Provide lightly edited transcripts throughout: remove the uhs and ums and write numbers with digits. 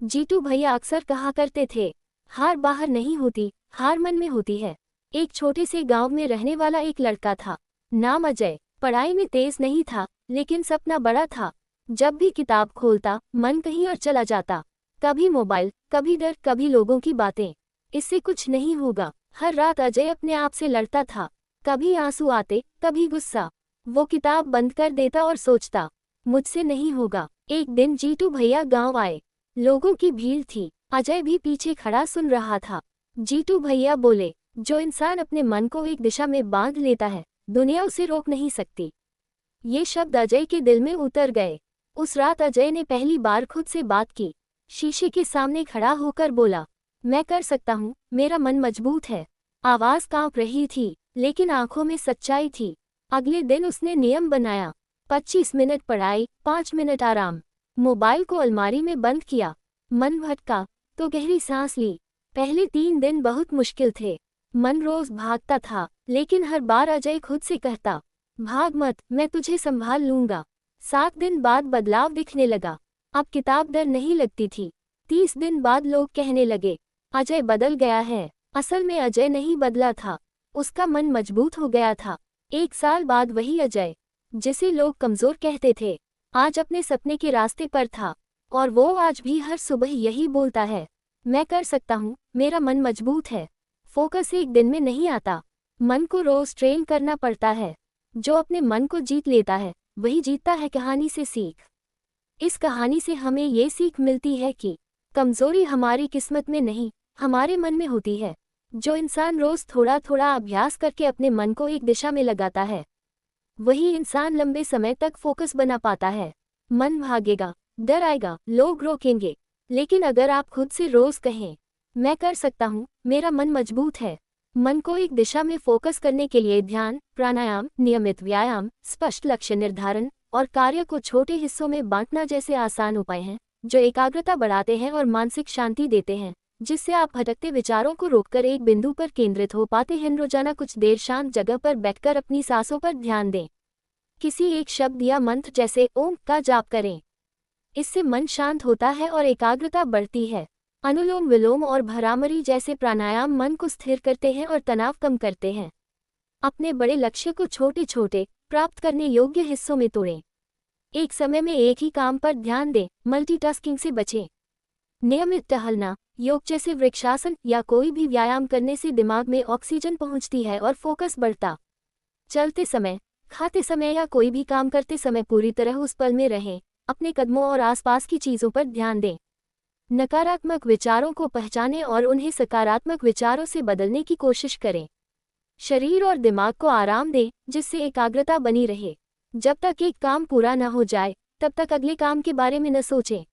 जीतू भैया अक्सर कहा करते थे, हार बाहर नहीं होती, हार मन में होती है। एक छोटे से गांव में रहने वाला एक लड़का था, नाम अजय। पढ़ाई में तेज नहीं था, लेकिन सपना बड़ा था। जब भी किताब खोलता, मन कहीं और चला जाता। कभी मोबाइल, कभी डर, कभी लोगों की बातें। इससे कुछ नहीं होगा। हर रात अजय अपने आप से लड़ता था। कभी आंसू आते, कभी गुस्सा। वो किताब बंद कर देता और सोचता, मुझसे नहीं होगा। एक दिन जीतू भैया गांव आए। लोगों की भीड़ थी, अजय भी पीछे खड़ा सुन रहा था। जीतू भैया बोले, जो इंसान अपने मन को एक दिशा में बांध लेता है, दुनिया उसे रोक नहीं सकती। ये शब्द अजय के दिल में उतर गए। उस रात अजय ने पहली बार खुद से बात की। शीशे के सामने खड़ा होकर बोला, मैं कर सकता हूँ, मेरा मन मजबूत है। आवाज कांप रही थी, लेकिन आंखों में सच्चाई थी। अगले दिन उसने नियम बनाया, 25 मिनट पढ़ाई, 5 मिनट आराम। मोबाइल को अलमारी में बंद किया। मन भटका तो गहरी सांस ली। पहले 3 दिन बहुत मुश्किल थे। मन रोज भागता था, लेकिन हर बार अजय खुद से कहता, भाग मत, मैं तुझे संभाल लूंगा। 7 दिन बाद बदलाव दिखने लगा। अब किताब डर नहीं लगती थी। 30 दिन बाद लोग कहने लगे, अजय बदल गया है। असल में अजय नहीं बदला था, उसका मन मजबूत हो गया था। 1 साल बाद वही अजय, जिसे लोग कमजोर कहते थे, आज अपने सपने के रास्ते पर था। और वो आज भी हर सुबह यही बोलता है, मैं कर सकता हूँ, मेरा मन मजबूत है। फोकस एक दिन में नहीं आता, मन को रोज ट्रेन करना पड़ता है। जो अपने मन को जीत लेता है, वही जीतता है। कहानी से सीख। इस कहानी से हमें ये सीख मिलती है कि कमजोरी हमारी किस्मत में नहीं, हमारे मन में होती है। जो इंसान रोज थोड़ा थोड़ा अभ्यास करके अपने मन को एक दिशा में लगाता है, वही इंसान लंबे समय तक फोकस बना पाता है। मन भागेगा, डर आएगा, लोग रोकेंगे, लेकिन अगर आप खुद से रोज कहें, मैं कर सकता हूँ, मेरा मन मजबूत है। मन को एक दिशा में फोकस करने के लिए ध्यान, प्राणायाम, नियमित व्यायाम, स्पष्ट लक्ष्य निर्धारण और कार्य को छोटे हिस्सों में बांटना जैसे आसान उपाय हैं, जो एकाग्रता बढ़ाते हैं और मानसिक शांति देते हैं, जिससे आप भटकते विचारों को रोककर एक बिंदु पर केंद्रित हो पाते हैं। रोजाना कुछ देर शांत जगह पर बैठकर अपनी सांसों पर ध्यान दें। किसी एक शब्द या मंत्र जैसे ओम का जाप करें। इससे मन शांत होता है और एकाग्रता बढ़ती है। अनुलोम विलोम और भ्रामरी जैसे प्राणायाम मन को स्थिर करते हैं और तनाव कम करते हैं। अपने बड़े लक्ष्य को छोटे छोटे, प्राप्त करने योग्य हिस्सों में तोड़ें। एक समय में एक ही काम पर ध्यान दें, मल्टीटास्किंग से बचें। नियमित टहलना, योग जैसे वृक्षासन या कोई भी व्यायाम करने से दिमाग में ऑक्सीजन पहुंचती है और फोकस बढ़ता। चलते समय, खाते समय या कोई भी काम करते समय पूरी तरह उस पल में रहें। अपने कदमों और आसपास की चीजों पर ध्यान दें। नकारात्मक विचारों को पहचानें और उन्हें सकारात्मक विचारों से बदलने की कोशिश करें। शरीर और दिमाग को आराम दें, जिससे एकाग्रता बनी रहे। जब तक एक काम पूरा न हो जाए, तब तक अगले काम के बारे में न सोचें।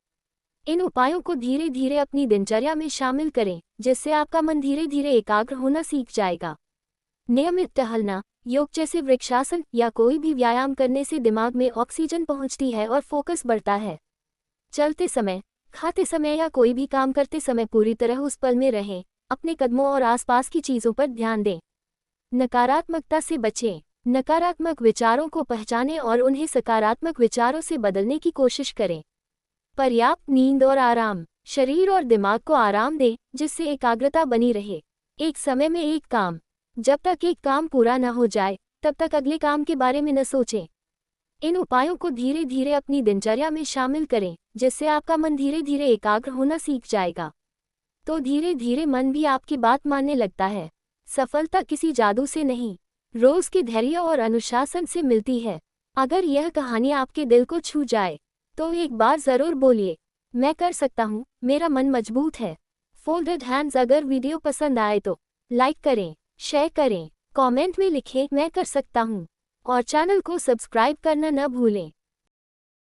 इन उपायों को धीरे धीरे अपनी दिनचर्या में शामिल करें, जिससे आपका मन धीरे धीरे एकाग्र होना सीख जाएगा। नियमित टहलना, योग जैसे वृक्षासन या कोई भी व्यायाम करने से दिमाग में ऑक्सीजन पहुंचती है और फोकस बढ़ता है। चलते समय, खाते समय या कोई भी काम करते समय पूरी तरह उस पल में रहें। अपने कदमों और आसपास की चीजों पर ध्यान दें। नकारात्मकता से बचें। नकारात्मक विचारों को पहचानें और उन्हें सकारात्मक विचारों से बदलने की कोशिश करें। पर्याप्त नींद और आराम, शरीर और दिमाग को आराम दें, जिससे एकाग्रता बनी रहे। एक समय में एक काम, जब तक एक काम पूरा न हो जाए, तब तक अगले काम के बारे में न सोचें। इन उपायों को धीरे धीरे अपनी दिनचर्या में शामिल करें, जिससे आपका मन धीरे धीरे एकाग्र होना सीख जाएगा। तो धीरे धीरे मन भी आपकी बात मानने लगता है। सफलता किसी जादू से नहीं, रोज के धैर्य और अनुशासन से मिलती है। अगर यह कहानी आपके दिल को छू जाए, तो एक बार जरूर बोलिए, मैं कर सकता हूँ, मेरा मन मजबूत है। Folded hands. अगर वीडियो पसंद आए तो लाइक करें, शेयर करें, कमेंट में लिखें मैं कर सकता हूँ, और चैनल को सब्सक्राइब करना न भूलें।